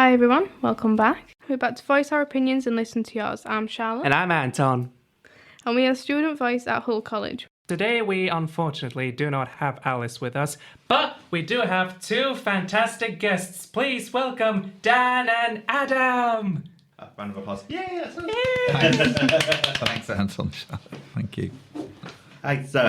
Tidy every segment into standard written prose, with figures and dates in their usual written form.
Hi everyone, welcome back. We're about to voice our opinions and listen to yours. I'm Charlotte. And I'm Anton. And we are student voice at Hull College. Today we unfortunately do not have Alice with us, but we do have two fantastic guests. Please welcome Dan and Adam. Round of applause. Yeah. Thanks, Anton. Thank you. Hi, so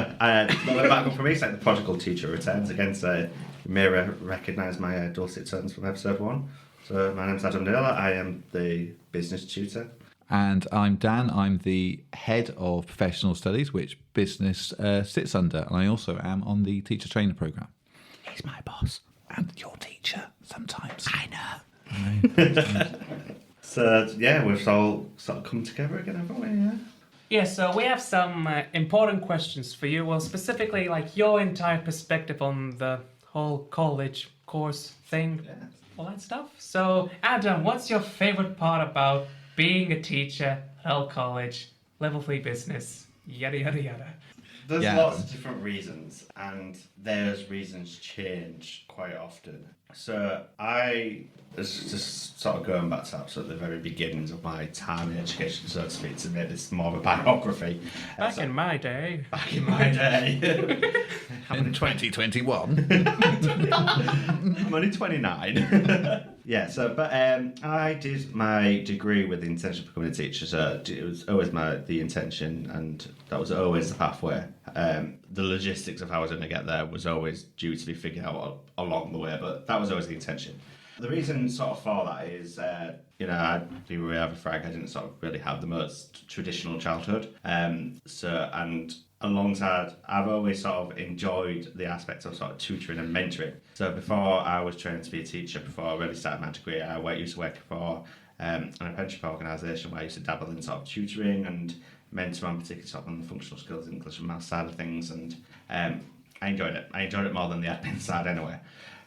we're back up for me. It's like the prodigal teacher returns again. So you may recognise my dulcet tones from episode 1. So my name's Adam Naylor. I am the business tutor. And I'm Dan. I'm the head of professional studies, which business sits under. And I also am on the teacher trainer programme. He's my boss and your teacher sometimes. I know. So yeah, we've all sort of come together again, haven't we? Yeah. Yeah, so we have some important questions for you. Well, specifically, like your entire perspective on the whole college course thing, all that stuff. So, Adam, what's your favourite part about being a teacher at Hull College, level 3 business, yada yada yada? There's lots of different reasons, and those reasons change quite often. So just sort of going back to absolutely the very beginnings of my time in education, so to speak, to make this more of a biography. Back in my day. Back in my day. In 2021. I'm only 29. Yeah, so, but I did my degree with the intention of becoming a teacher, so it was always the intention, and that was always the pathway. The logistics of how I was going to get there was always due to be figured out along the way, but that was always the intention. The reason sort of for that is, I'd be really frank, I didn't sort of really have the most traditional childhood. And alongside, I've always sort of enjoyed the aspect of sort of tutoring and mentoring. So before I was trained to be a teacher, before I really started my degree, I used to work for an apprenticeship organisation where I used to dabble in sort of tutoring and mentoring, particularly sort of on the functional skills, English and maths side of things, and I enjoyed it. I enjoyed it more than the admin side anyway.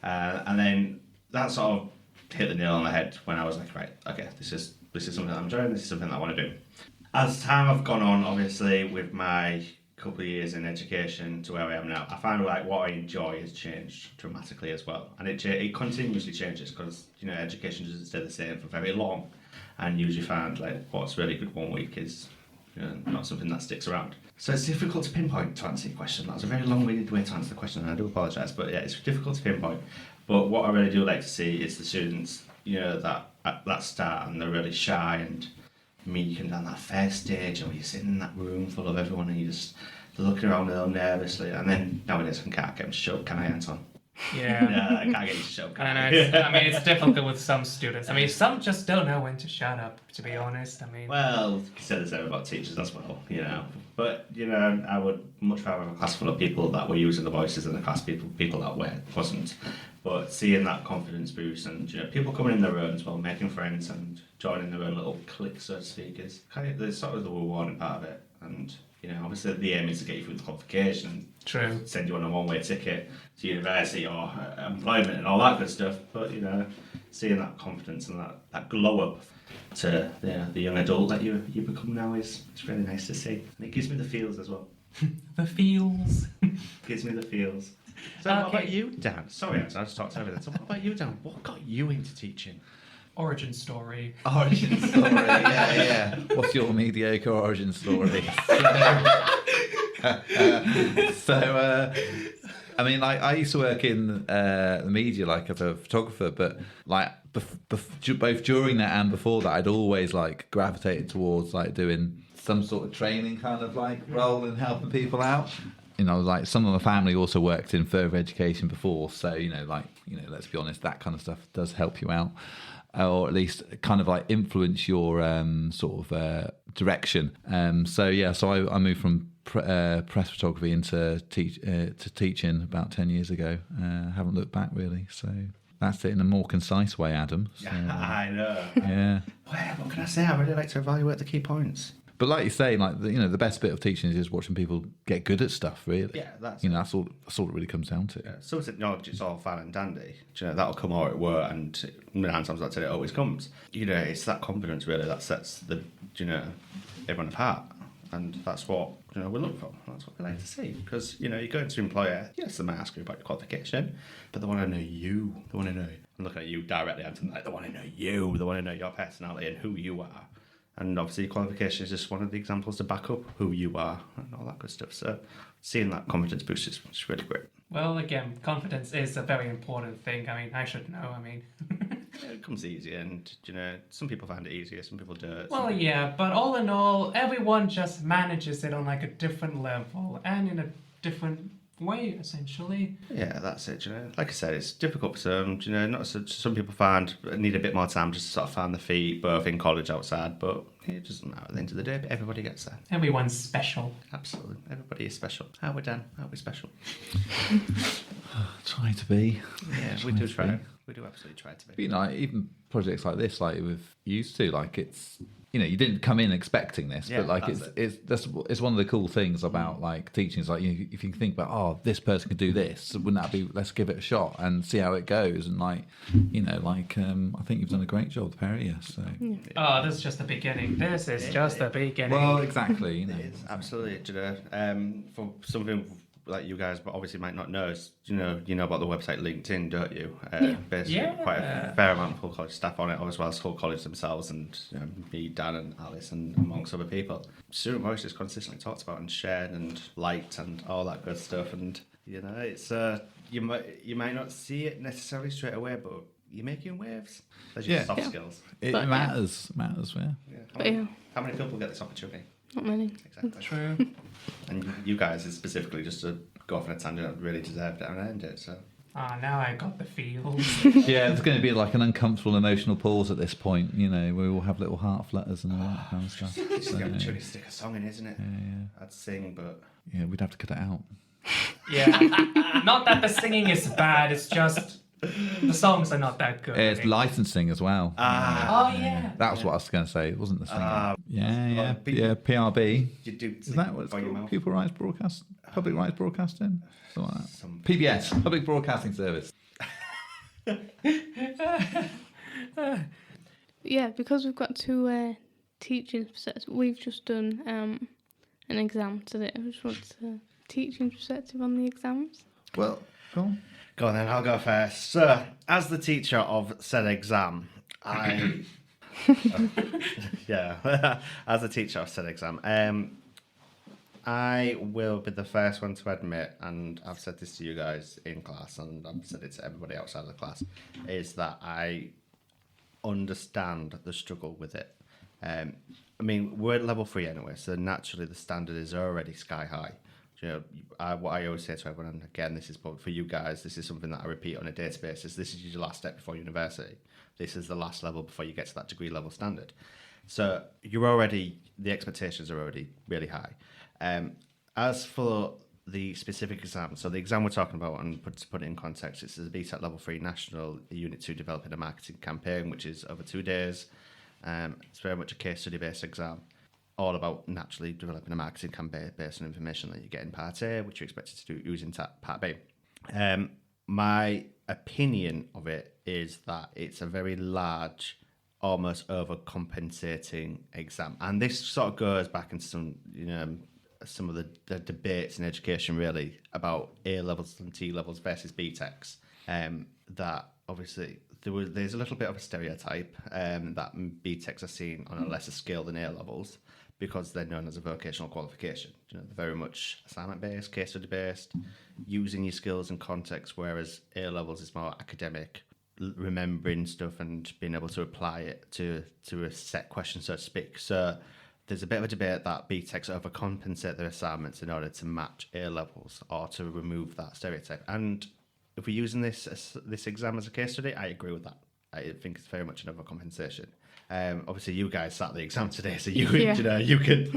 And then that sort of hit the nail on the head when I was like, right, okay, this is something that I'm enjoying, this is something that I want to do. As time have gone on, obviously, with my couple of years in education to where I am now, I find like what I enjoy has changed dramatically as well, and it continuously changes because education doesn't stay the same for very long, and usually find like what's really good one week is not something that sticks around. So it's difficult to pinpoint to answer your question. That was a very long-winded way to answer the question, and I do apologise, but yeah, it's difficult to pinpoint. But what I really do like to see is the students, that start and they're really shy and meek and down that first stage, and when you're sitting in that room full of everyone and they're looking around a little nervously, and then nowadays I can't get them to shut up, can I, Anton? Yeah. No, I can't get you to shut up. I know. It's difficult with some students. I mean, some just don't know when to shut up, to be honest. Well, you can say the same about teachers as well, But, I would much rather have a class full of people that were using the voices than a class of people that wasn't. But seeing that confidence boost and, people coming in their own as well, making friends and joining their own little clique, so to speak, is kind of the sort of the rewarding part of it. And, obviously the aim is to get you through the qualification. True. Send you on a one-way ticket to university or employment and all that good stuff. But, seeing that confidence and that glow up to the young adult that you become now is really nice to see. And it gives me the feels as well. The feels. Gives me the feels. So what about you, Dan? Sorry, I just talked over that. So what about you, Dan? What got you into teaching? Origin story. Origin story, yeah. What's your mediocre origin story? I used to work in the media, like as a photographer, but like both during that and before that, I'd always like gravitated towards like doing some sort of training kind of like role and helping people out. Like some of my family also worked in further education before, so let's be honest, that kind of stuff does help you out, or at least kind of like influence your sort of direction. So I moved from press photography into teaching about 10 years ago. Haven't looked back really, so that's it in a more concise way, Adam. So, I know. Yeah. Well, what can I say? I really like to evaluate the key points. But like you say, like the best bit of teaching is just watching people get good at stuff. Really, yeah, that's that's all it really comes down to. Yeah. So knowledge is all fine and dandy. That'll come or it won't, and 9 times out of 10 it always comes. It's that confidence really that sets everyone apart. And that's what we look for. That's what we like to see. Because you go into employer, yes, they might ask you about your qualification, but they want to know you. They want to know. I'm looking at you directly, Anton. Like they want to know you. They want to know your personality and who you are. And obviously, your qualification is just one of the examples to back up who you are and all that good stuff. So seeing that confidence boost is really great. Well, again, confidence is a very important thing. I mean, I should know. I mean, It comes easy, and some people find it easier, some people don't. well, yeah, but all in all, everyone just manages it on like a different level and in a different way, essentially. Yeah, that's it. Like I said, it's difficult for some. Not some people need a bit more time just to sort of find their feet, both in college, outside. But it doesn't matter at the end of the day. But everybody gets there. Everyone's special. Absolutely, everybody is special. How we Dan? How we special? Try to be. Yeah, we do try. We do absolutely try to be. But, even projects like this, like we've used to, like it's. You didn't come in expecting this, Yeah, but like that's it's one of the cool things about like teaching is like if you think about this person could do this, wouldn't that be let's give it a shot and see how it goes and I think you've done a great job, Perry. So Oh, this is just the beginning. This is just the beginning. well, exactly. It is absolutely. For something like you guys, but obviously might not know, you know about the website LinkedIn, don't you? Basically, quite a fair amount of Hull College staff on it, as well as Hull College themselves, and me, Dan, and Alice, and amongst other people. Student Voice is consistently talked about and shared and liked and all that good stuff. And it's you might not see it necessarily straight away, but you're making waves. There's your soft skills. It But, matters. Yeah. How many people get this opportunity? Not many. Exactly. True. And you guys is specifically just to go off on a tangent, really deserved it and earned it. So Now I got the feels. Yeah, there's going to be like an uncomfortable emotional pause at this point. We all have little heart flutters and all that kind of stuff. it's the opportunity to stick a song in, isn't it? Yeah. I'd sing, but Yeah, we'd have to cut it out. Yeah. Not that the singing is bad, it's just the songs are not that good. It's licensing as well. Oh, yeah. That was what I was going to say. It wasn't the singing. well, PRB. you do. Is that what it's by your called? mouth. Pupil Rights Broadcast? Public Rights Broadcasting? Something like that. Some- PBS, Public Broadcasting Service. Yeah, because we've got two teaching perspectives, we've just done an exam today. I just want teaching perspective on the exams. Well, go on. Go on then, I'll go first. So, as the teacher of said exam, I. As the teacher of said exam, I will be the first one to admit, and I've said this to you guys in class, and I've said it to everybody outside of the class, is that I understand the struggle with it. We're at level 3 anyway, so naturally the standard is already sky high. What I always say to everyone, and again, this is for you guys, this is something that I repeat on a daily basis. This is your last step before university. This is the last level before you get to that degree level standard. So the expectations are already really high. As for the specific exam, so the exam we're talking about, and to put it in context, it's the BTEC Level 3 National Unit 2 Developing a Marketing Campaign, which is over 2 days. It's very much a case study based exam, all about naturally developing a marketing campaign based on information that you get in Part A, which you're expected to do using Part B. My opinion of it is that it's a very large, almost overcompensating exam. And this sort of goes back into some of the debates in education, really, about A levels and T levels versus BTECs. That obviously there's a little bit of a stereotype that BTECs are seen on a lesser scale than A levels because they're known as a vocational qualification. They're very much assignment-based, case study-based, using your skills in context, whereas A levels is more academic, remembering stuff and being able to apply it to a set question, so to speak. So there's a bit of a debate that BTECs overcompensate their assignments in order to match A levels or to remove that stereotype. And if we're using this exam as a case study, I agree with that. I think it's very much an overcompensation. Obviously, you guys sat the exam today, so you could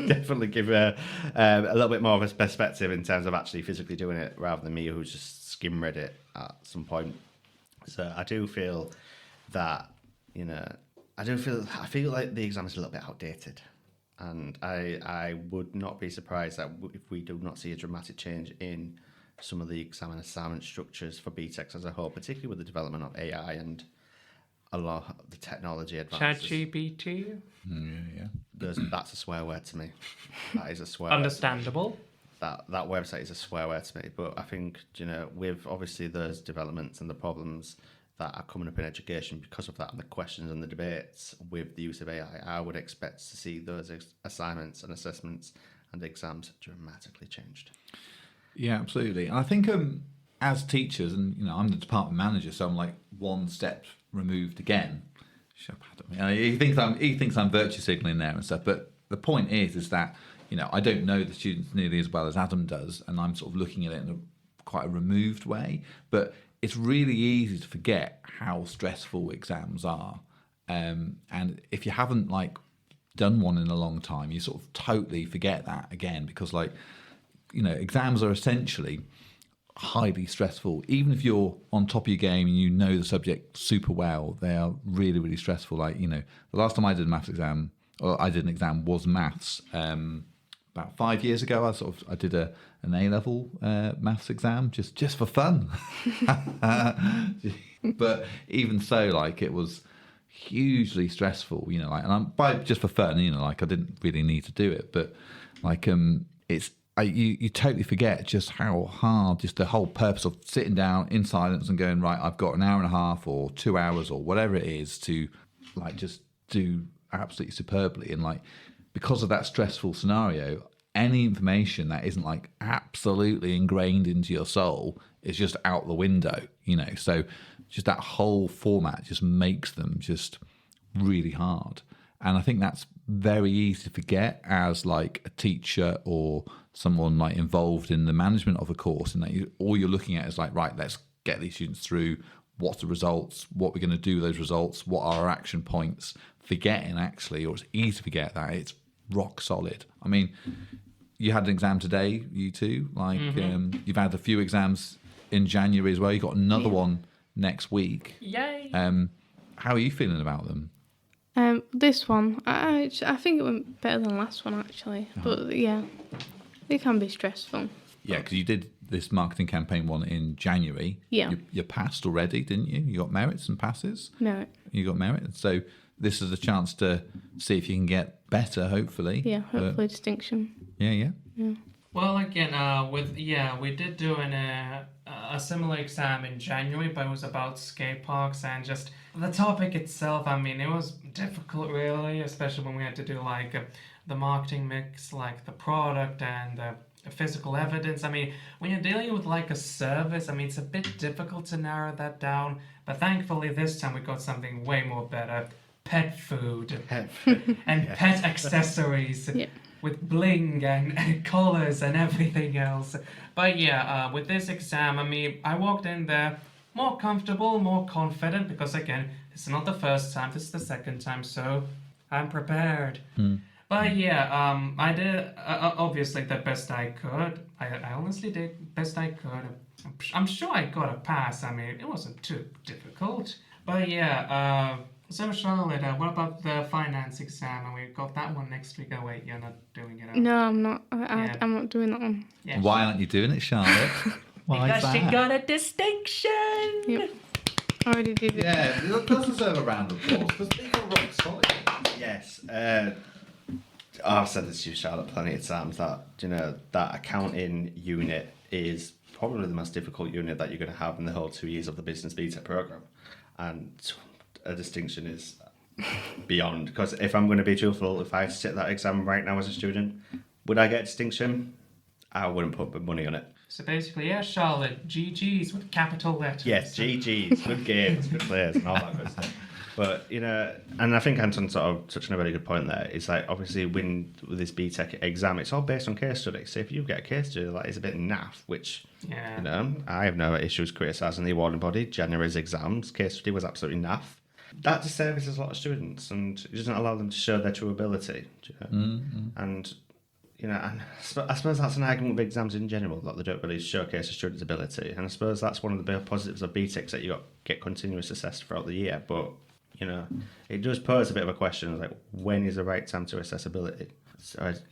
definitely give a little bit more of a perspective in terms of actually physically doing it rather than me, who's just skim read it at some point. So I do feel that I feel like the exam is a little bit outdated, and I would not be surprised that if we do not see a dramatic change in some of the exam and assignment structures for BTECs as a whole, particularly with the development of AI and a lot of the technology advances. ChatGPT. Yeah. That's a swear word to me. That is a swear word. Understandable. That website is a swear word to me. But I think, with obviously those developments and the problems that are coming up in education because of that, and the questions and the debates with the use of AI, I would expect to see those assignments and assessments and exams dramatically changed. Yeah, absolutely. And I think as teachers, and I'm the department manager, so I'm like one step removed again. Shut up, Adam. He thinks I'm virtue signaling there and stuff. But the point is that I don't know the students nearly as well as Adam does, and I'm sort of looking at it in quite a removed way. But it's really easy to forget how stressful exams are, and if you haven't done one in a long time, you sort of totally forget that again, because exams are essentially highly stressful. Even if you're on top of your game and you know the subject super well, they are really, really stressful. The last time I did an exam was maths. About 5 years ago, I did an A-level maths exam just for fun. But even so, it was hugely stressful. And just for fun. I didn't really need to do it, but you totally forget just how hard, just the whole purpose of sitting down in silence and going, right, I've got an hour and a half or 2 hours or whatever it is to just do absolutely superbly. And because of that stressful scenario, any information that isn't absolutely ingrained into your soul is just out the window, so just that whole format just makes them just really hard. And I think that's very easy to forget as a teacher or someone involved in the management of a course, and that all you're looking at is right, let's get these students through. What's the results? What we're going to do with those results? What are our action points? Forgetting actually, or it's easy to forget that it's rock solid. I mean, you had an exam today, you two. You've had a few exams in January as well. You got another one next week. Yay! How are you feeling about them? This one, I think it went better than the last one actually. But yeah, it can be stressful. Yeah, because you did this marketing campaign one in January. Yeah. You passed already, didn't you? You got merits and passes. Merit. You got merit. So this is a chance to see if you can get better, hopefully. Yeah, hopefully distinction. Yeah. Well, again, we did do a similar exam in January, but it was about skate parks and just the topic itself. I mean, it was difficult, really, especially when we had to do the marketing mix, the product and the physical evidence. I mean, when you're dealing with a service, I mean, it's a bit difficult to narrow that down. But thankfully, this time we got something way more better: pet food and pet accessories. Yeah. With bling and colours and everything else. But with this exam, I mean, I walked in there more comfortable, more confident, because again, it's not the first time, this is the second time, so I'm prepared. But I did obviously the best I could. I honestly did the best I could. I'm sure I got a pass. I mean, it wasn't too difficult. But so Charlotte, what about the finance exam? And we've got that one next week. Oh wait, you're not doing it. No, I'm not. I'm not doing that one. Yeah. Why aren't you doing it, Charlotte? Why because is that? she got a distinction. Yep. I already did it. Yeah, it does deserve a round of applause because these are rock solid. Yes. I've said this to you, Charlotte, plenty of times that that accounting unit is probably the most difficult unit that you're going to have in the whole 2 years of the business BTEC program, and a distinction is beyond. Because if I'm going to be truthful, if I had to sit that exam right now as a student, would I get a distinction? I wouldn't put money on it. So basically, Charlotte, GGs with capital letters. Yes, GGs, good games, good players, and all that good stuff. But, and I think Anton sort of touched on a very good point there. It's obviously, with this BTEC exam, it's all based on case study. So if you get a case study that is a bit naff, which, I have no issues criticising the awarding body. January's exams, case study was absolutely naff. That disservices a lot of students, and it doesn't allow them to show their true ability. And, and I suppose that's an argument with exams in general, that they don't really showcase a student's ability. And I suppose that's one of the big positives of BTEC, that you get continuous assessed throughout the year. But, it does pose a bit of a question, when is the right time to assess ability?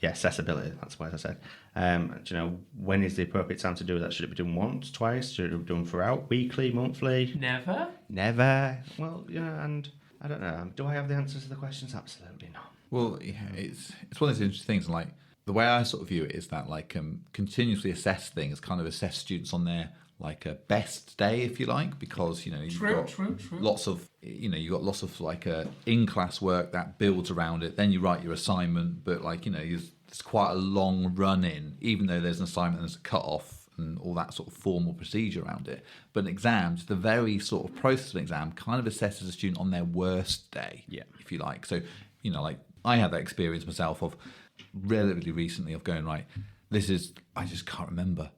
accessibility. That's what I said. Do you know, when is the appropriate time to do that? Should it be done once, twice? Should it be done throughout, weekly, monthly? Never. Never. Well, and I don't know. Do I have the answers to the questions? Absolutely not. Well, yeah, it's one of those interesting things. Like the way I sort of view it is that like continuously assess things, kind of assess students on their like a best day, if you like, because you've got lots of like in-class work that builds around it. Then you write your assignment, but like it's quite a long run in, even though there's an assignment, there's a cut off and all that sort of formal procedure around it. But in exams, the very sort of process of an exam kind of assesses a student on their worst day, if you like. So like I had that experience myself of relatively recently of going, right, I just can't remember.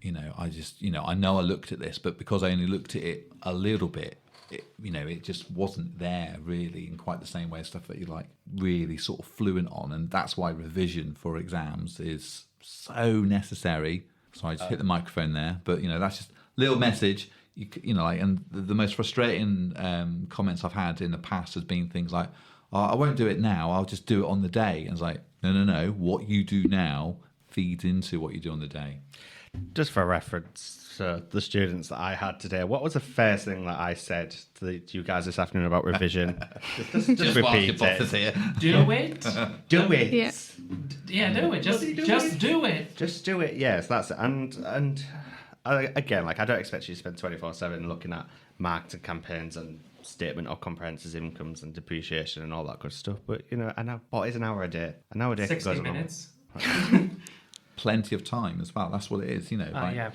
I know I looked at this, but because I only looked at it a little bit, it just wasn't there really in quite the same way as stuff that you're like really sort of fluent on. And that's why revision for exams is so necessary. Sorry, I just hit the microphone there, but that's just a little message. And the most frustrating comments I've had in the past has been things like, oh, I won't do it now, I'll just do it on the day. And it's like, no, what you do now feeds into what you do on the day. Just for reference, the students that I had today, what was the first thing that I said to you guys this afternoon about revision? just repeat it. Here. Do it. Do it. Yeah. Do it. Just do it. Just do it. Yes, that's it. And again, like I don't expect you to spend 24/7 looking at marketing campaigns and statement of comprehensive incomes and depreciation and all that good stuff. But what is an hour a day? An hour a day 60 minutes. Plenty of time as well. That's what it is, Yeah.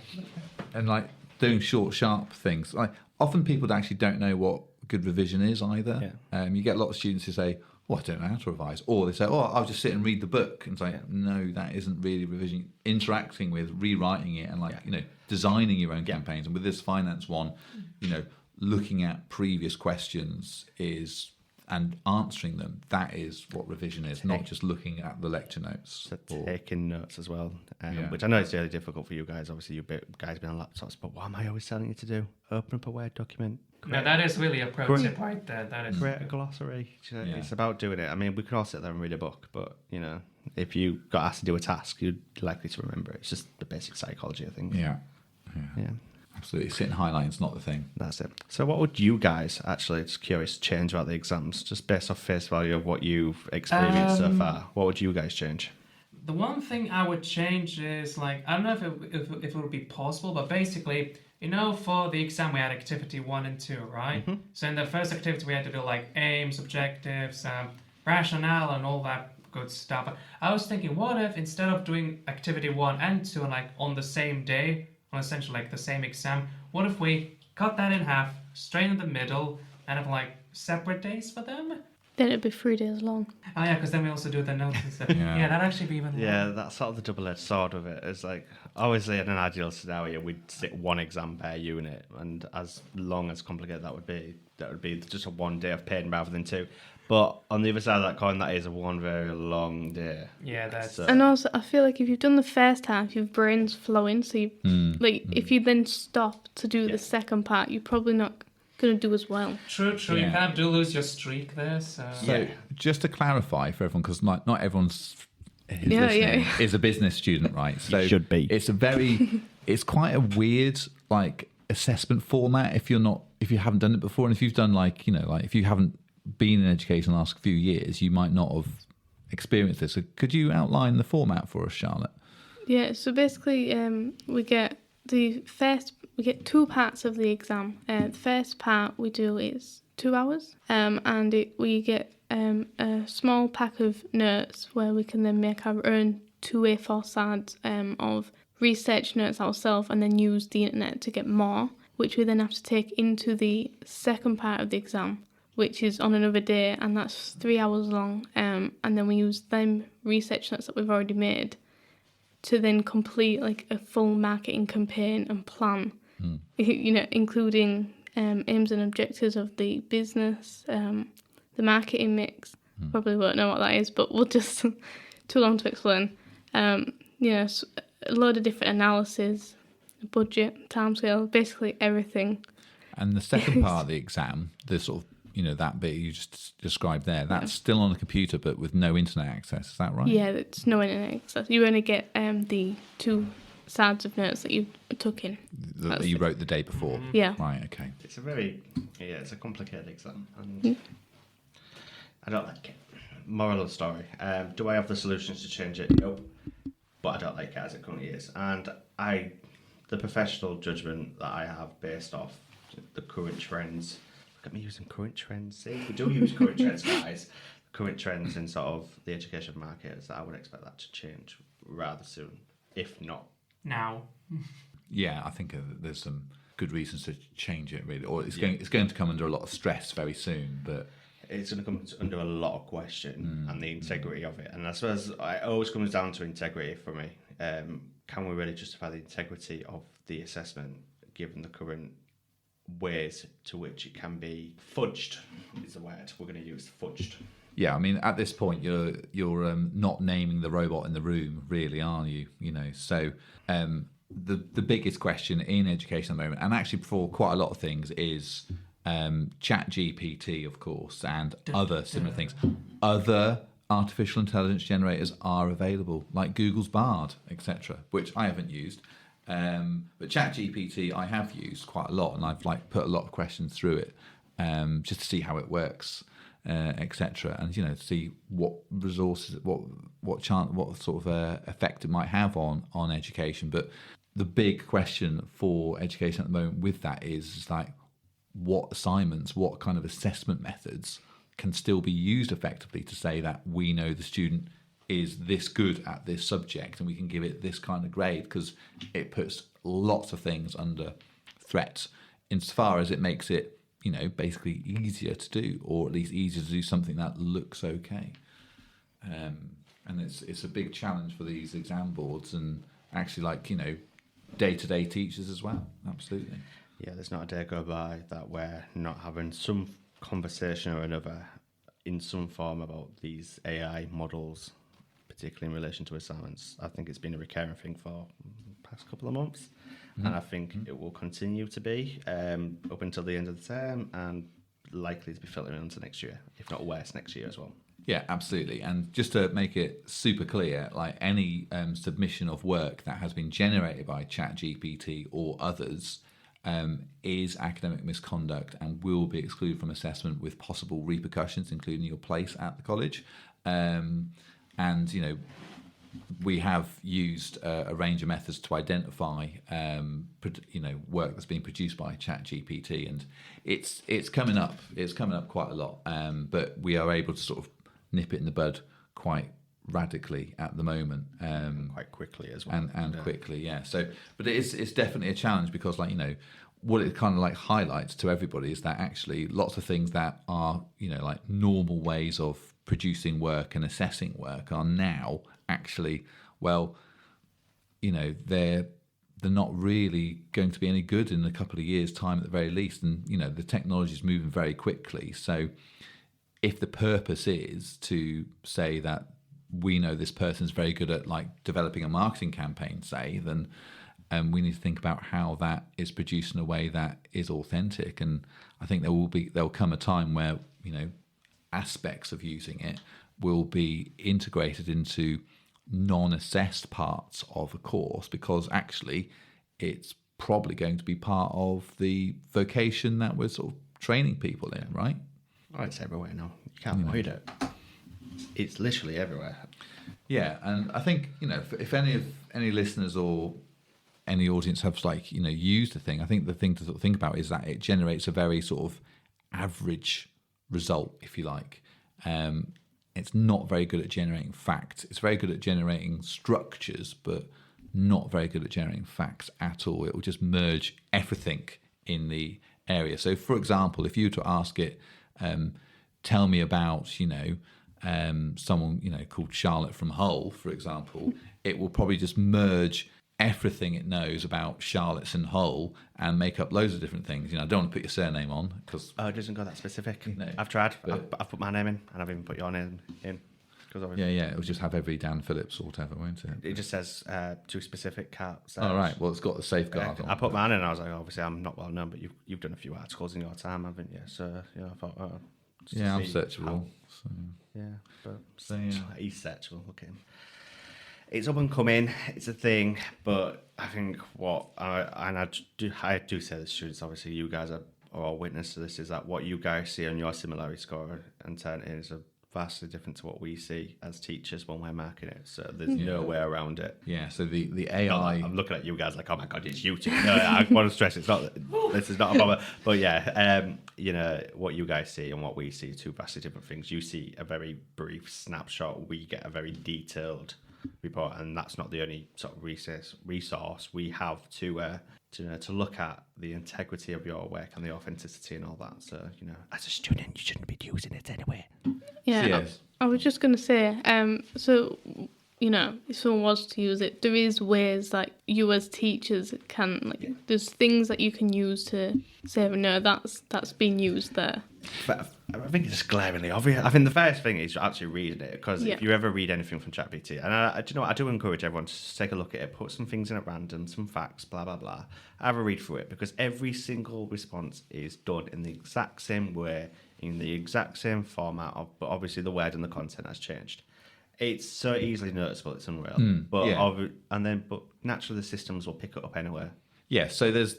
And like doing short, sharp things. Like often people actually don't know what good revision is either. Yeah. You get a lot of students who say, "Oh, I don't know how to revise," or they say, "Oh, I'll just sit and read the book." And it's like, no, that isn't really revision. Interacting with, rewriting it, and designing your own campaigns. And with this finance one, looking at previous questions and answering them, that is what revision is, not just looking at the lecture notes. So taking notes as well, which I know is really difficult for you guys. Obviously, you guys been on laptops, but what am I always telling you to do? Open up a Word document. No, that is really a pro tip right there. That is create a glossary. It's about doing it. I mean, we can all sit there and read a book, but if you got asked to do a task, you're likely to remember it. It's just the basic psychology of things. Yeah. Absolutely. Sitting highlighting's not the thing. That's it. So what would you guys, actually, just curious, change about the exams, just based off face value of what you've experienced so far? What would you guys change? The one thing I would change is, like, I don't know if it would be possible, but basically, for the exam we had activity 1 and 2, right? Mm-hmm. So in the first activity we had to do like aims, objectives, rationale and all that good stuff. I was thinking, what if instead of doing activity 1 and 2 like on the same day, on essentially like the same exam, what if we cut that in half, straight in the middle, and have like separate days for them? Then it'd be 3 days long. Oh yeah, because then we also do the notes and stuff. Yeah, that'd actually be even longer. Yeah, that's sort of the double-edged sword of it. It's like, obviously in an ideal scenario, we'd sit one exam per unit, and as long as complicated that would be just a 1 day of pain rather than 2. But on the other side of that coin, that is one very long day. Yeah, that's... And also, I feel like if you've done the first half, your brain's flowing, so you, if you then stop to do the second part, you're probably not going to do as well. True. Yeah. You kind of do lose your streak there, so... Just to clarify for everyone, because not everyone's listening is a business student, right? So you should be. It's quite a weird, like, assessment format if you haven't done it before, and if you've done, if you haven't been in education the last few years, you might not have experienced this. So could you outline the format for us, Charlotte? Yeah, so basically we get 2 parts of the exam. The first part we do is 2 hours, and we get a small pack of notes where we can then make our own 2 A4 sides of research notes ourselves and then use the internet to get more, which we then have to take into the second part of the exam, which is on another day, and that's 3 hours long. And then we use them research notes that we've already made to then complete like a full marketing campaign and plan, including aims and objectives of the business, the marketing mix. Probably won't know what that is, but we'll just too long to explain. A load of different analysis, budget, timescale, basically everything. And the second part of the exam, the sort of that bit you just described there, that's still on a computer but with no internet access. Is that right? Yeah, it's no internet access. You only get the 2 sides of notes that you took in. That you wrote the day before. Yeah. Right. Okay. It's a complicated exam, and I don't like it. Moral of the story: do I have the solutions to change it? Nope. But I don't like it as it currently is, and the professional judgment that I have based off the current trends. Look at me using current trends. See, we do use current trends, guys. Current trends in sort of the education market is that I would expect that to change rather soon, if not Now. Yeah, I think there's some good reasons to change it, really, or it's going to come under a lot of stress very soon. But it's going to come under a lot of question and the integrity of it. And I suppose it always comes down to integrity for me. Can we really justify the integrity of the assessment given the current ways to which it can be fudged? Is the word we're going to use, fudged. yeah, I mean, at this point, you're not naming the robot in the room, really, are you? So the biggest question in education at the moment, and actually for quite a lot of things, is ChatGPT, of course, and other similar things. Other artificial intelligence generators are available, like Google's Bard, etc., which I haven't used. But ChatGPT I have used quite a lot, and I've put a lot of questions through it just to see how it works, etc., and to see what resources, what sort of effect it might have on education. But the big question for education at the moment with that is what assignments, what kind of assessment methods can still be used effectively to say that we know the student is this good at this subject and we can give it this kind of grade, because it puts lots of things under threat insofar as it makes it, basically easier to do, or at least easier to do something that looks okay. And it's a big challenge for these exam boards and actually day-to-day teachers as well. Absolutely. Yeah, there's not a day go by that we're not having some conversation or another in some form about these AI models, particularly in relation to assignments. I think it's been a recurring thing for the past couple of months, and I think it will continue to be up until the end of the term, and likely to be filtering into next year, if not worse next year as well. Yeah, absolutely. And just to make it super clear, any submission of work that has been generated by ChatGPT or others is academic misconduct and will be excluded from assessment with possible repercussions, including your place at the college. And we have used a range of methods to identify work that's been produced by ChatGPT, and it's coming up. It's coming up quite a lot, but we are able to sort of nip it in the bud quite radically at the moment, quite quickly as well, and quickly, yeah. So, but it's definitely a challenge because, what it kind of highlights to everybody is that actually lots of things that are normal ways of producing work and assessing work are now actually they're not really going to be any good in a couple of years' time at the very least, and the technology is moving very quickly. So, if the purpose is to say that we know this person's very good at developing a marketing campaign, say, then we need to think about how that is produced in a way that is authentic. And I think there'll come a time where aspects of using it will be integrated into non-assessed parts of a course, because actually it's probably going to be part of the vocation that we're sort of training people in, right? Oh, it's everywhere now. You can't avoid it. It's literally everywhere. Yeah, and I think if any listeners or any audience have used the thing, I think the thing to sort of think about is that it generates a very sort of average result, if you like. It's not very good at generating facts. It's very good at generating structures, but not very good at generating facts at all. It will just merge everything in the area. So, for example, if you were to ask it, tell me about someone called Charlotte from Hull, for example, it will probably just merge everything it knows about Charlotte's in Hull and make up loads of different things. I don't want to put your surname on because it doesn't go that specific. No, I've tried. I've put my name in, and I've even put your name in. Yeah. It'll just have every Dan Phillips or whatever, won't it? It just says too specific, can't search. Oh, right. Well, it's got the safeguard on. I put mine in and I was like, obviously I'm not well known, but you've done a few articles in your time, haven't you? So, I thought, Yeah, I'm searchable. So. Yeah, but he's searchable. Look at him. It's up and coming. It's a thing, but I think I do say this, students. Obviously, you guys are all witness to this. Is that what you guys see on your similarity score and 10 is vastly different to what we see as teachers when we're marking it. So there's no way around it. Yeah. So the AI. I'm looking at you guys like, oh my god, it's YouTube. No, I want to stress it's not. This is not a problem. But yeah, what you guys see and what we see are two vastly different things. You see a very brief snapshot. We get a very detailed report, and that's not the only sort of resource we have to look at the integrity of your work and the authenticity and all that. So as a student, you shouldn't be using it anyway. Yeah, Yes. I was just going to say, so, if someone was to use it, there is ways that you as teachers can, there's things that you can use to say, no, that's being used there. But I think it's glaringly obvious. I think the first thing is actually reading it, because if you ever read anything from ChatGPT, and I do encourage everyone to just take a look at it, put some things in at random, some facts, blah, blah, blah. Have a read through it, because every single response is done in the exact same way, in the exact same format, but obviously the word and the content has changed. It's so easily noticeable, it's unreal. But naturally the systems will pick it up anyway. Yeah, so there's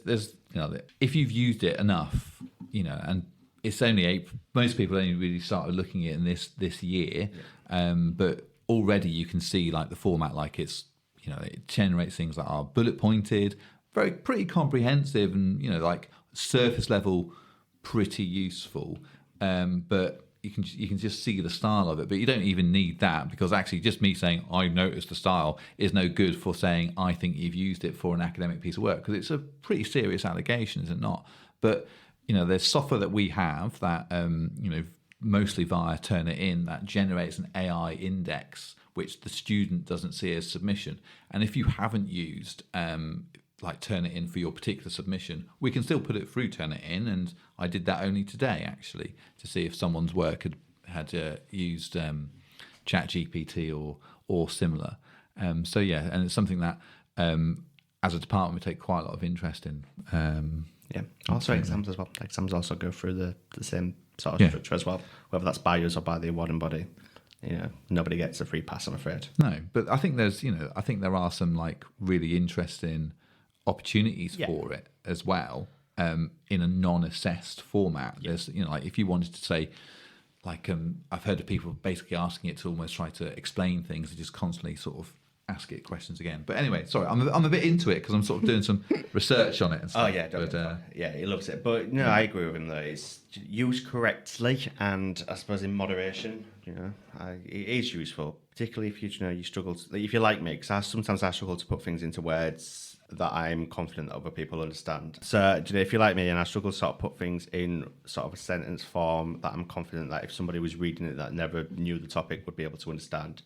if you've used it enough, and it's only most people only really started looking at it in this year, but already you can see the format, it's it generates things that are bullet pointed, pretty comprehensive, and surface level, pretty useful, but you can just see the style of it, but you don't even need that, because actually just me saying I noticed the style is no good for saying I think you've used it for an academic piece of work, because it's a pretty serious allegation, is it not? But there's software that we have that mostly via Turnitin that generates an AI index which the student doesn't see as submission, and if you haven't used Turnitin for your particular submission, we can still put it through Turnitin, and I did that only today actually to see if someone's work had used ChatGPT or similar. And it's something that as a department we take quite a lot of interest in. Also exams as well. Exams also go through the same sort of structure as well, whether that's by us or by the awarding body. Nobody gets a free pass, I'm afraid. No, but I think there are some really interesting opportunities for it as well, in a non-assessed format. There's if you wanted to say I've heard of people basically asking it to almost try to explain things and just constantly sort of ask it questions again. But anyway, sorry, I'm a bit into it because I'm sort of doing some research on it and stuff. Oh yeah, he loves it. But no, I agree with him though. It's used correctly and I suppose in moderation. It is useful, particularly if you struggle. If you're like me, because sometimes I struggle to put things into words that I'm confident that other people understand. So, if you're like me and I struggle to sort of put things in sort of a sentence form that I'm confident that if somebody was reading it that never knew the topic would be able to understand,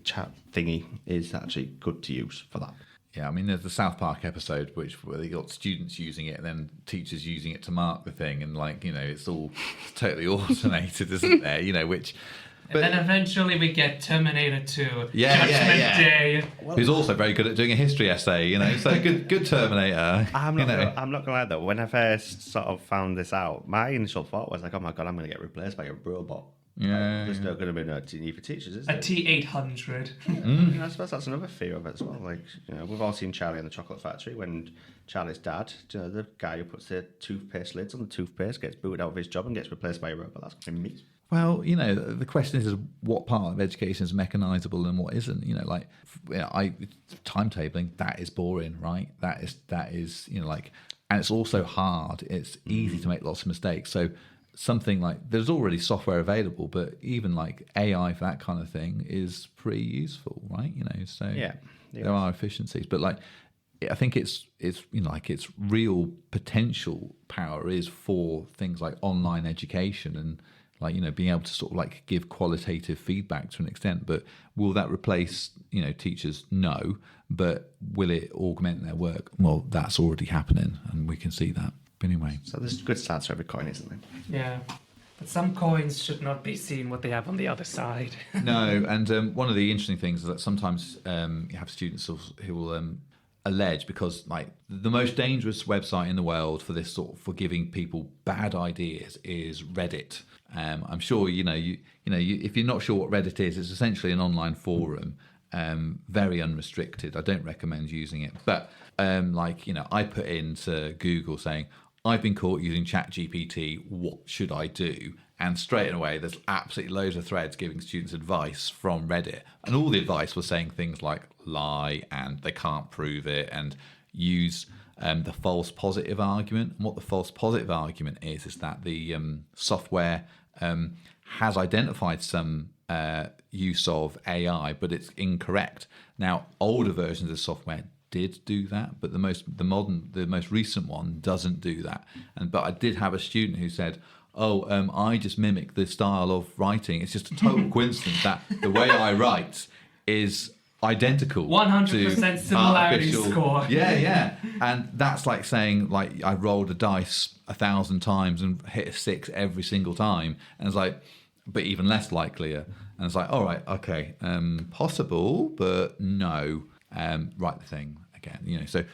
chat thingy is actually good to use for that. Yeah, I mean, there's the South Park episode where they got students using it and then teachers using it to mark the thing, and it's all totally automated, isn't there? Which. And then eventually we get Terminator 2, Judgment Day. Who's also very good at doing a history essay, so good Terminator. I'm not gonna lie though, when I first sort of found this out, my initial thought was oh my god, I'm gonna get replaced by a robot. There's not going to be no need for teachers, is there? A T800. I suppose that's another fear of it as well. We've all seen Charlie and the Chocolate Factory when Charlie's dad, the guy who puts the toothpaste lids on the toothpaste, gets booted out of his job and gets replaced by a robot. That's going to be me. Well, the question is what part of education is mechanisable and what isn't. Timetabling, that is boring, right? That is and it's also hard. It's easy to make lots of mistakes. So something there's already software available, but even AI for that kind of thing is pretty useful, right? So there are efficiencies, but I think it's its real potential power is for things like online education and being able to sort of give qualitative feedback to an extent. But will that replace teachers? No. But will it augment their work? Well, that's already happening and we can see that. But anyway, so there's good sides to every coin, isn't there? Yeah. But some coins should not be seen what they have on the other side. No, and one of the interesting things is that sometimes you have students who will allege, because like the most dangerous website in the world for this sort of, for giving people bad ideas is Reddit. I'm sure you if you're not sure what Reddit is, it's essentially an online forum, very unrestricted. I don't recommend using it, but I put into Google saying, I've been caught using ChatGPT, what should I do? And straight away, there's absolutely loads of threads giving students advice from Reddit. And all the advice was saying things like lie and they can't prove it, and use the false positive argument. And what the false positive argument is that the software has identified some use of AI, but it's incorrect. Now, older versions of software did do that, but the most recent one doesn't do that. But I did have a student who said, I just mimic the style of writing. It's just a total coincidence that the way I write is identical 100% similarity score. Yeah. And that's like saying, like, I rolled a dice 1,000 times and hit a 6 every single time. And it's like, but even less likelier. And it's like, all right, okay, possible, but no. Write the thing again. So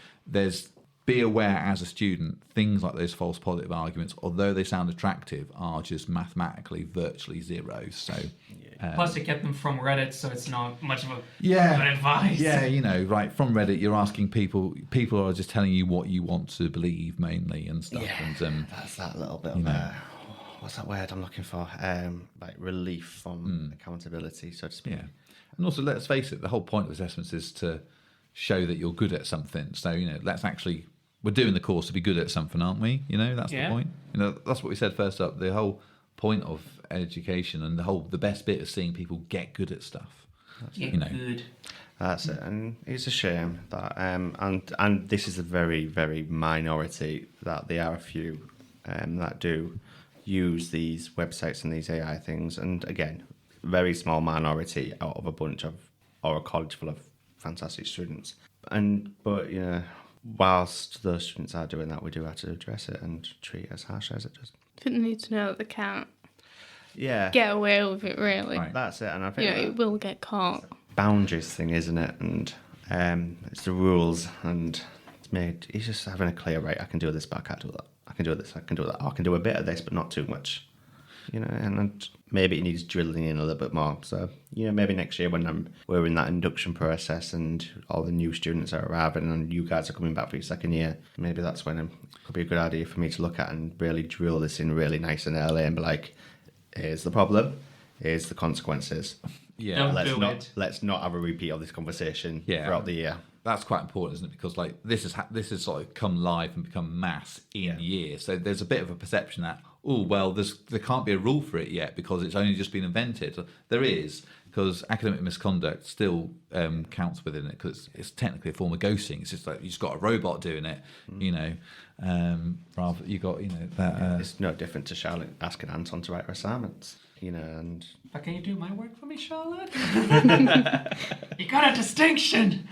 be aware as a student, things like those false positive arguments, although they sound attractive, are just mathematically virtually zero. So plus you get them from Reddit, so it's not much of a good advice. Yeah, right, from Reddit you're asking people are just telling you what you want to believe mainly and stuff. Yeah, and that's that little bit of what's that word I'm looking for? Like relief from accountability, so to speak. Yeah. And also, let's face it, the whole point of assessments is to show that you're good at something. So, we're doing the course to be good at something, aren't we? That's the point. That's what we said first up. The whole point of education and the best bit is seeing people get good at stuff. Good. That's it, and it's a shame that and this is a very, very minority, that there are a few that do use these websites and these AI things, and again, very small minority out of a bunch of, or a college full of fantastic students. But whilst those students are doing that, we do have to address it and treat it as harsh as it does. I think they need to know that they can't Yeah, get away with it, really. Right. that's it, and I think It will get caught. boundaries thing, isn't it? And it's the rules, and he's just having a clear, right, I can do this, but I can't do that. I can do this, I can do that. I can do a bit of this, but not too much. And maybe it needs drilling in a little bit more. So, maybe next year when we're in that induction process and all the new students are arriving and you guys are coming back for your second year, maybe that's when it could be a good idea for me to look at and really drill this in really nice and early and be like, here's the problem, here's the consequences. Yeah. Don't Let's not have a repeat of this conversation throughout the year. That's quite important, isn't it? Because this has sort of come live and become mass in years. So there's a bit of a perception that, there can't be a rule for it yet because it's only just been invented. There is, because academic misconduct still counts within it, because it's technically a form of ghosting. It's just like you just got a robot doing it, rather you got that. It's no different to Charlotte asking Anton to write her assignments. And But can you do my work for me, Charlotte? You got a distinction.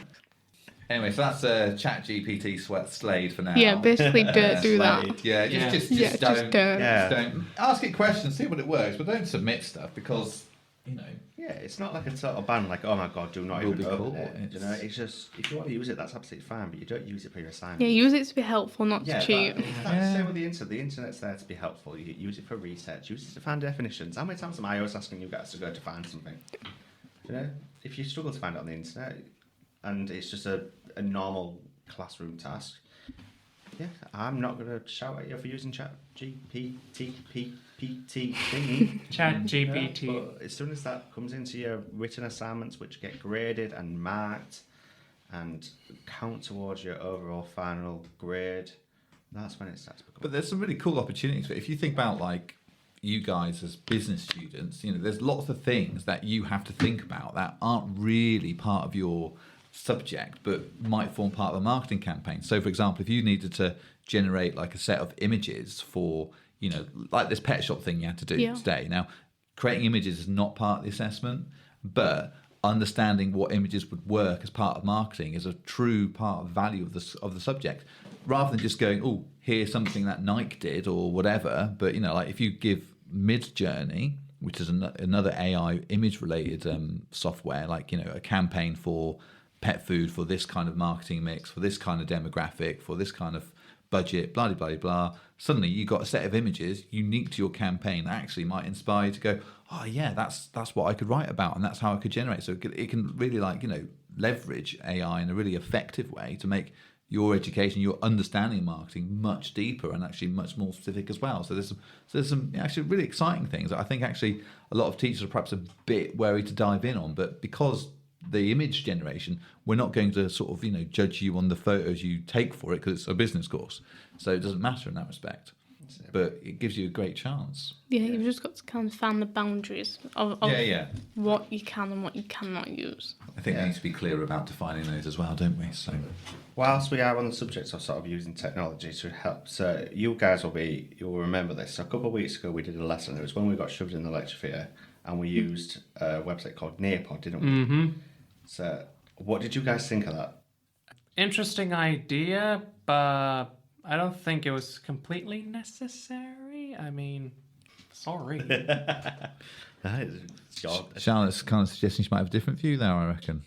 Anyway, so that's ChatGPT Slade for now. Yeah, basically don't do that. Yeah, just don't. Just don't. Yeah. Don't ask it questions, see what it works, but don't submit stuff because yeah, it's not like a total ban, like, oh my god, do not Will even be open cool. it. It's just, if you want to use it, that's absolutely fine, but you don't use it for your assignment. Yeah, use it to be helpful, not to Yeah, cheat. that's the same with the internet. The internet's there to be helpful. You use it for research, use it to find definitions. How many times am I always asking you guys to go to find something? If you struggle to find it on the internet, and it's just a normal classroom task, I'm not going to shout at you for using ChatGPT thingy. ChatGPT. But as soon as that comes into your written assignments, which get graded and marked and count towards your overall final grade, that's when it starts to become. But there's some really cool opportunities. But if you think about you guys as business students, there's lots of things that you have to think about that aren't really part of your subject but might form part of a marketing campaign. So for example, if you needed to generate like a set of images for like this pet shop thing you had to do today. Now, creating images is not part of the assessment, but understanding what images would work as part of marketing is a true part of value of the subject, rather than just going, here's something that Nike did or whatever. But like if you give Mid Journey, which is another AI image related software, like, you know, a campaign for pet food, for this kind of marketing mix, for this kind of demographic, for this kind of budget, blah, blah, blah, blah. Suddenly you've got a set of images unique to your campaign that actually might inspire you to go, oh yeah, that's what I could write about, and that's how I could generate. So it can really, like, you know, leverage AI in a really effective way to make your education, your understanding of marketing much deeper and actually much more specific as well. So there's some actually really exciting things that I think actually a lot of teachers are perhaps a bit wary to dive in on, but because the image generation, we're not going to sort of, you know, judge you on the photos you take for it because it's a business course. So it doesn't matter in that respect. But it gives you a great chance. Yeah, you've just got to kind of find the boundaries of what you can and what you cannot use. I think we need to be clear about defining those as well, don't we? So, whilst we are on the subject of sort of using technology to help, so you guys you'll remember this. So a couple of weeks ago we did a lesson. It was when we got shoved in the lecture theatre and we used a website called Nearpod, didn't we? Mm-hmm. So what did you guys think of that? Interesting idea, but I don't think it was completely necessary. I mean, sorry. Charlotte's kind of suggesting she might have a different view there, I reckon.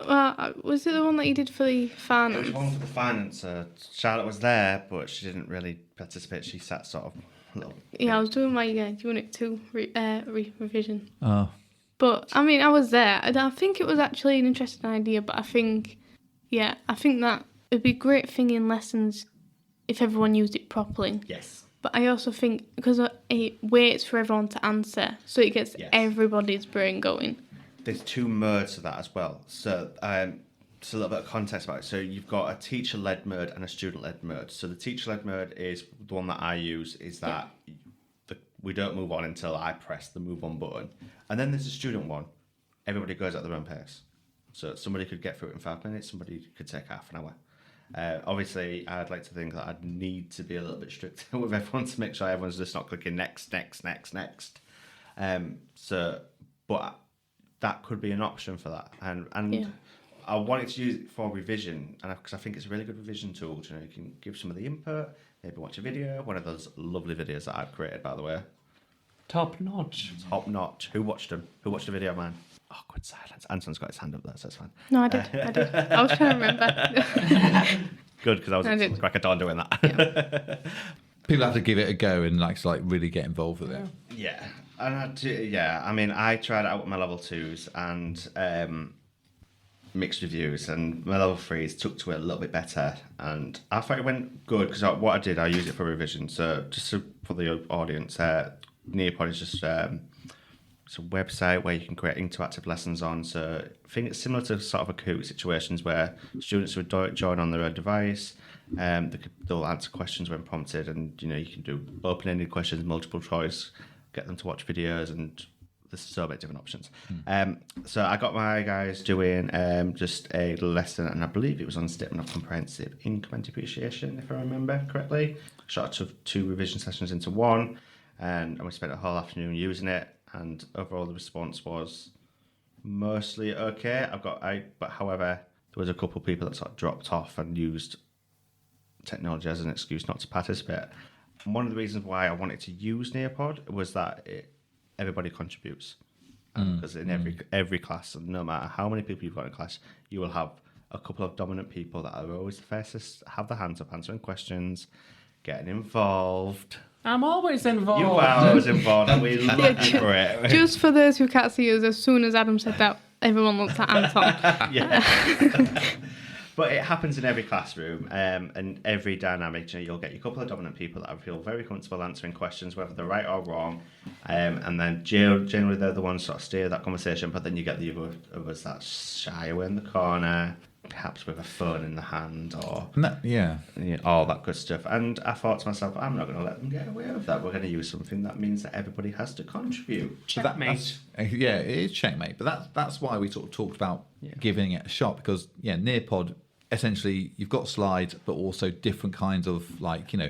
Well, was it the one that you did for the finance? It was one for the finance. Charlotte was there, but she didn't really participate. She sat sort of... Yeah, I was doing my Unit 2 revision. Oh. But, I mean, I was there. I think it was actually an interesting idea, but I think that it'd be a great thing in lessons if everyone used it properly. Yes. But I also think because it waits for everyone to answer, so it gets everybody's brain going. There's two modes of that as well. So, just a little bit of context about it. So you've got a teacher-led mode and a student-led mode. So the teacher-led mode is the one that I use, is that we don't move on until I press the move on button. And then there's a student one. Everybody goes at their own pace. So somebody could get through it in 5 minutes, somebody could take half an hour. Obviously, I'd like to think that I'd need to be a little bit stricter with everyone to make sure everyone's just not clicking next. But that could be an option for that. And I wanted to use it for revision, and because I think it's a really good revision tool. You know, you can give some of the input, maybe watch a video, one of those lovely videos that I've created, by the way. Top notch. Top notch. Who watched them? Who watched the video, man? Awkward silence. Anton's got his hand up there, so it's fine. No, I did. I was trying to remember. Good, because I was crack a dawn doing that. Yeah. People have to give it a go and like really get involved with it. Yeah, and I mean, I tried it out with my level 2s and mixed reviews, and my level 3s took to it a little bit better, and I thought it went good because what I did, I used it for revision. So just for the audience, Nearpod is just it's a website where you can create interactive lessons on. So I think it's similar to sort of a Kahoot situations where students would join on their own device. They'll answer questions when prompted, and you know, you can do open-ended questions, multiple choice, get them to watch videos, and there's so many different options. So I got my guys doing just a lesson, and I believe it was on statement of comprehensive income and depreciation, if I remember correctly. Shot of 2 revision sessions into one, and we spent a whole afternoon using it. And overall, the response was mostly okay. But however, there was a couple of people that sort of dropped off and used technology as an excuse not to participate. And one of the reasons why I wanted to use Nearpod was that everybody contributes. Because in every class, no matter how many people you've got in a class, you will have a couple of dominant people that are always the first to have their hands up, answering questions, getting involved. I'm always involved. You are always involved, and we love you for it. Just for those who can't see us, as soon as Adam said that, everyone looked at Anton. Yeah. But it happens in every classroom, and every dynamic. You know, you'll get your couple of dominant people that feel very comfortable answering questions, whether they're right or wrong, and then generally they're the ones sort of steer that conversation. But then you get the others that shy away in the corner, perhaps with a phone in the hand, or all that good stuff. And I thought to myself, I'm not going to let them get away with that. We're going to use something that means that everybody has to contribute. Checkmate. Yeah, it is checkmate. But that's why we sort of talked about giving it a shot, because Nearpod, essentially you've got slides, but also different kinds of, like, you know,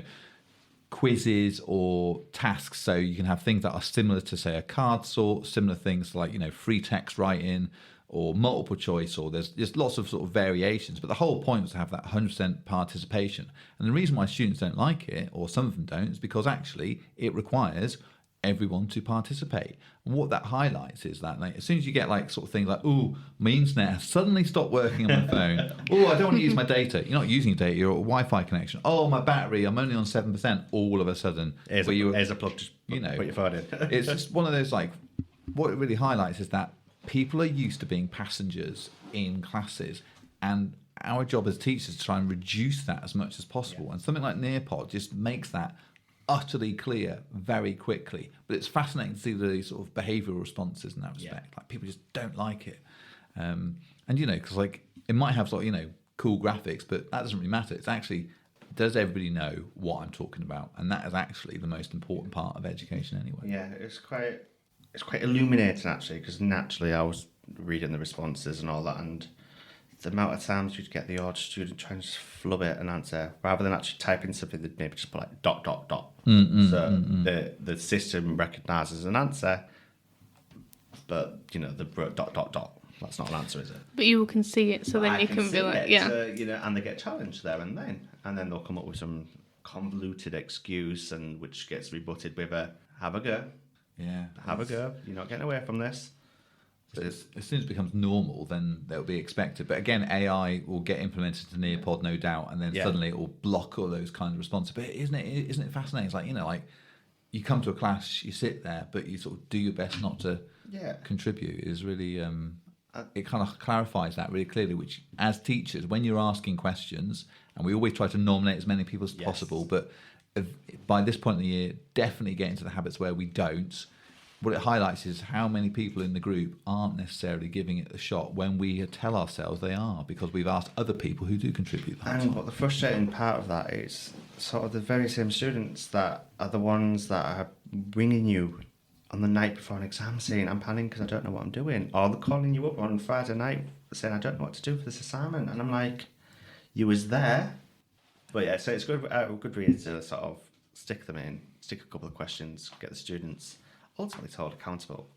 quizzes or tasks. So you can have things that are similar to, say, a card sort, similar things like, you know, free text writing, or multiple choice, or there's lots of sort of variations. But the whole point was to have that 100% participation. And the reason why students don't like it, or some of them don't, is because actually it requires everyone to participate. And what that highlights is that like, as soon as you get like sort of things like, oh, my internet has suddenly stopped working on my phone. Oh, I don't want to use my data. You're not using your data, you're a Wi-Fi connection. Oh, my battery, I'm only on 7%. All of a sudden, Here's a plug, just put your phone in. it's just one of those like, what it really highlights is that people are used to being passengers in classes, and our job as teachers is to try and reduce that as much as possible. And something like Nearpod just makes that utterly clear very quickly. But it's fascinating to see the sort of behavioural responses in that respect. Like people just don't like it. And because like it might have sort of, cool graphics, but that doesn't really matter. It's actually, does everybody know what I'm talking about? And that is actually the most important part of education anyway. Yeah, it's quite illuminating actually, because naturally I was reading the responses and all that, and the amount of times you'd get the odd student trying to just flub it and answer rather than actually type in something, they'd maybe just put like ... The system recognises an answer, but the ... That's not an answer, is it? But you can see it, so then you can be like, and they get challenged there and then they'll come up with some convoluted excuse, and which gets rebutted with a have a go. Yeah. Have a go. You're not getting away from this. But as soon as it becomes normal, then they'll be expected. But again, AI will get implemented to Nearpod, no doubt, and then suddenly it will block all those kind of responses. But isn't it fascinating? It's like, like you come to a class, you sit there, but you sort of do your best not to contribute. It is really, it kind of clarifies that really clearly, which as teachers, when you're asking questions, and we always try to nominate as many people as possible, but by this point in the year, definitely get into the habits where we don't. What it highlights is how many people in the group aren't necessarily giving it a shot when we tell ourselves they are, because we've asked other people who do contribute that. And what the frustrating part of that is sort of the very same students that are the ones that are ringing you on the night before an exam saying, I'm panicking because I don't know what I'm doing. Or they're calling you up on Friday night saying, I don't know what to do for this assignment. And I'm like, you was there. But yeah, so it's good reason to sort of stick a couple of questions, get the students ultimately held accountable.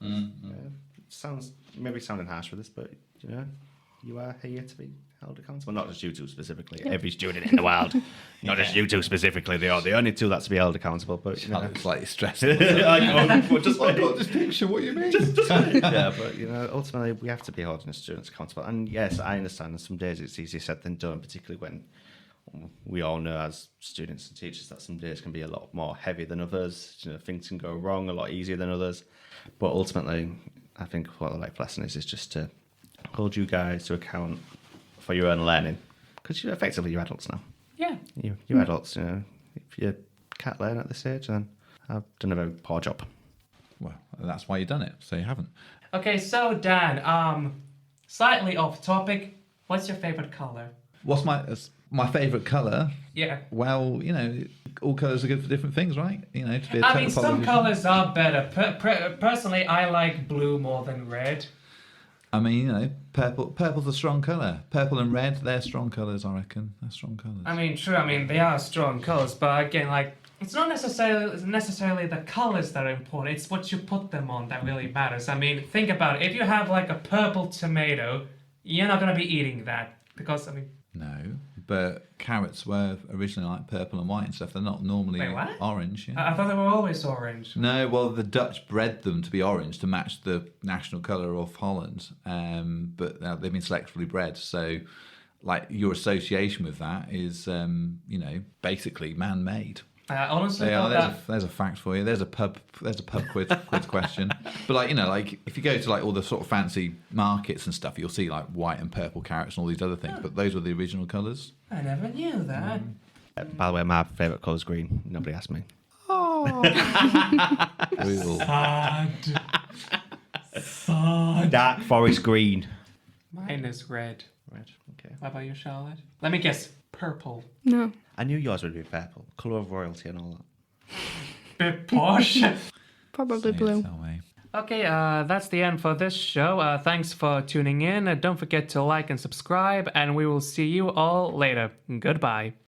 Sounds maybe sounding harsh for this, but you are here to be held accountable. Not just you two specifically, every student in the world. Not just you two specifically. They are the only two that's to be held accountable. But It's slightly stressed. I've got this picture. What do you mean? Yeah, but ultimately we have to be holding the students accountable. And yes, I understand. And some days it's easier said than done, particularly when we all know as students and teachers that some days can be a lot more heavy than others. Things can go wrong a lot easier than others. But ultimately, I think what the life lesson is just to hold you guys to account for your own learning, because you're adults now. Yeah. You're adults. If you can't learn at this age, then I've done a very poor job. Well, that's why you've done it. So you haven't. Okay, so Dan, slightly off topic. What's your favorite color? What's my favourite colour? Yeah. Well, all colours are good for different things, right? To be a I mean, some politician. colours are better. Personally, I like blue more than red. I mean, purple's a strong colour. Purple and red, they're strong colours, I reckon. They're strong colours. I mean, true. I mean, they are strong colours, but again, like, it's not necessarily the colours that are important. It's what you put them on that really matters. I mean, think about it. If you have like a purple tomato, you're not gonna be eating that because No, but carrots were originally like purple and white and stuff. They're not normally Wait, what? orange. Yeah. I thought they were always orange. No, well, the Dutch bred them to be orange to match the national colour of Holland, but they've been selectively bred. So, like, your association with that is, basically man-made. Honestly, that... there's a fact for you. There's a pub quiz question. But if you go to like all the sort of fancy markets and stuff, you'll see like white and purple carrots and all these other things. But those were the original colours. I never knew that. By the way, my favourite colour is green. Nobody asked me. Oh, Sad. Dark forest green. Mine is red. Red. Okay. What about you, Charlotte? Let me guess. Purple. No. I knew yours would be purple. Colour of royalty and all that. Bit posh. Probably blue. Okay, that's the end for this show. Thanks for tuning in. Don't forget to like and subscribe, and we will see you all later. Goodbye.